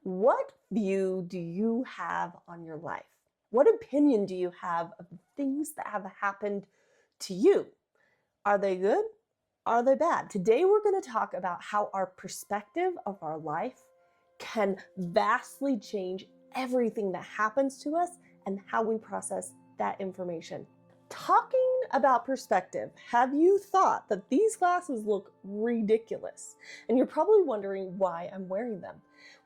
What view do you have on your life? What opinion do you have of the things that have happened to you? Are they good? Are they bad? Today, we're going to talk about how our perspective of our life can vastly change everything that happens to us and how we process that information. Talking about perspective, have you thought that these glasses look ridiculous? And you're probably wondering why I'm wearing them.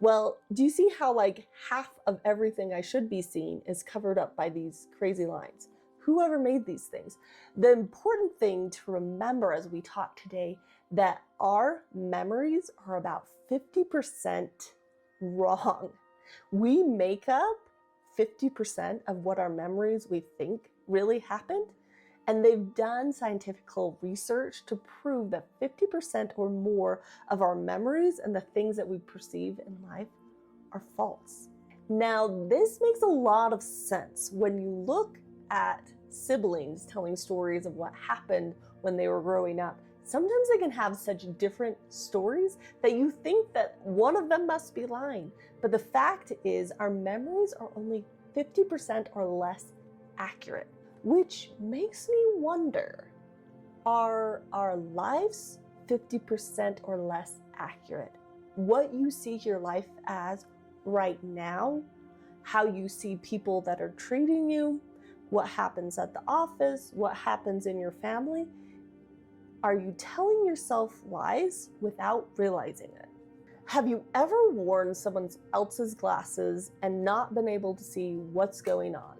Well, do you see how like half of everything I should be seeing is covered up by these crazy lines? Whoever made these things. The important thing to remember as we talk today that our memories are about 50% wrong. We make up 50% of what our memories we think really happened. And they've done scientific research to prove that 50% or more of our memories and the things that we perceive in life are false. Now, this makes a lot of sense when you look at siblings telling stories of what happened when they were growing up. Sometimes they can have such different stories that you think that one of them must be lying. But the fact is, our memories are only 50% or less accurate, which makes me wonder, are our lives 50% or less accurate? What you see your life as right now, how you see people that are treating you, what happens at the office, what happens in your family, are you telling yourself lies without realizing it? Have you ever worn someone else's glasses and not been able to see what's going on?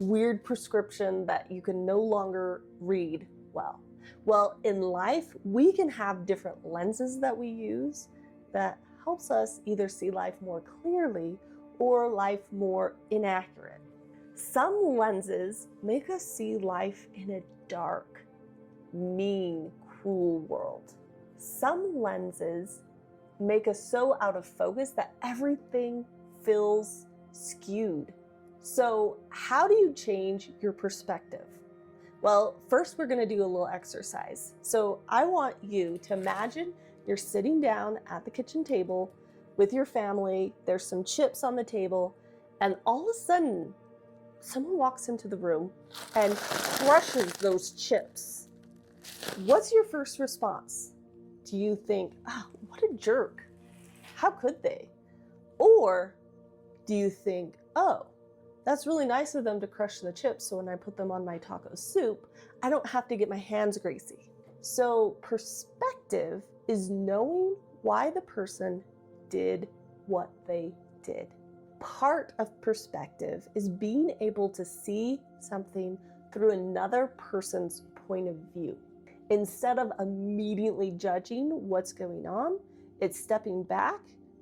Weird prescription that you can no longer read well. Well, in life, we can have different lenses that we use that helps us either see life more clearly or life more inaccurate. Some lenses make us see life in a dark, mean, cruel world. Some lenses make us so out of focus that everything feels skewed. So how do you change your perspective? Well, first we're going to do a little exercise. So I want you to imagine you're sitting down at the kitchen table with your family, there's some chips on the table, and all of a sudden, someone walks into the room and crushes those chips. What's your first response? Do you think, oh, what a jerk? How could they? Or do you think, oh, that's really nice of them to crush the chips so when I put them on my taco soup, I don't have to get my hands greasy. So perspective is knowing why the person did what they did. Part of perspective is being able to see something through another person's point of view. Instead of immediately judging what's going on, it's stepping back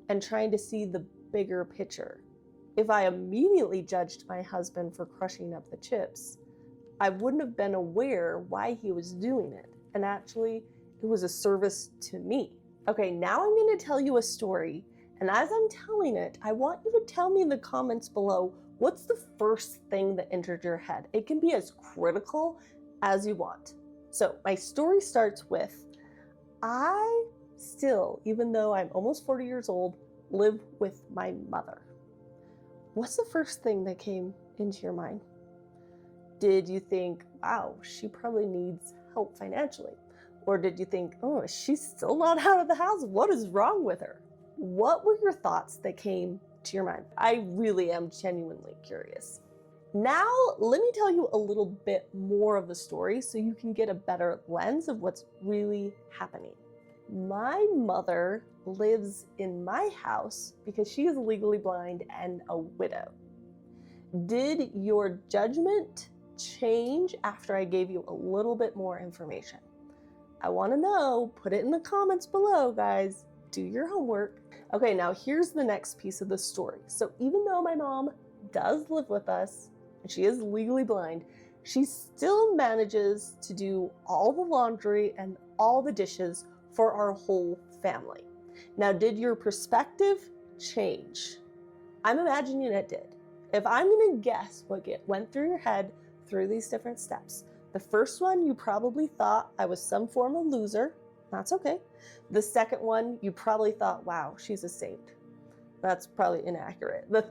and trying to see the bigger picture. If I immediately judged my husband for crushing up the chips, I wouldn't have been aware why he was doing it. And actually, it was a service to me. Okay, now I'm going to tell you a story. And as I'm telling it, I want you to tell me in the comments below, what's the first thing that entered your head? It can be as critical as you want. So my story starts with, I still, even though I'm almost 40 years old, live with my mother. What's the first thing that came into your mind? Did you think, wow, she probably needs help financially? Or did you think, oh, she's still not out of the house? What is wrong with her? What were your thoughts that came to your mind? I really am genuinely curious. Now, let me tell you a little bit more of the story so you can get a better lens of what's really happening. My mother lives in my house because she is legally blind and a widow. Did your judgment change after I gave you a little bit more information? I want to know. Put it in the comments below, guys. Do your homework. Okay, now here's the next piece of the story. So even though my mom does live with us, and she is legally blind, she still manages to do all the laundry and all the dishes for our whole family. Now, did your perspective change? I'm imagining it did. If I'm gonna guess what went through your head through these different steps, the first one, you probably thought I was some form of loser. That's okay. The second one, you probably thought, wow, she's a saint. That's probably inaccurate. The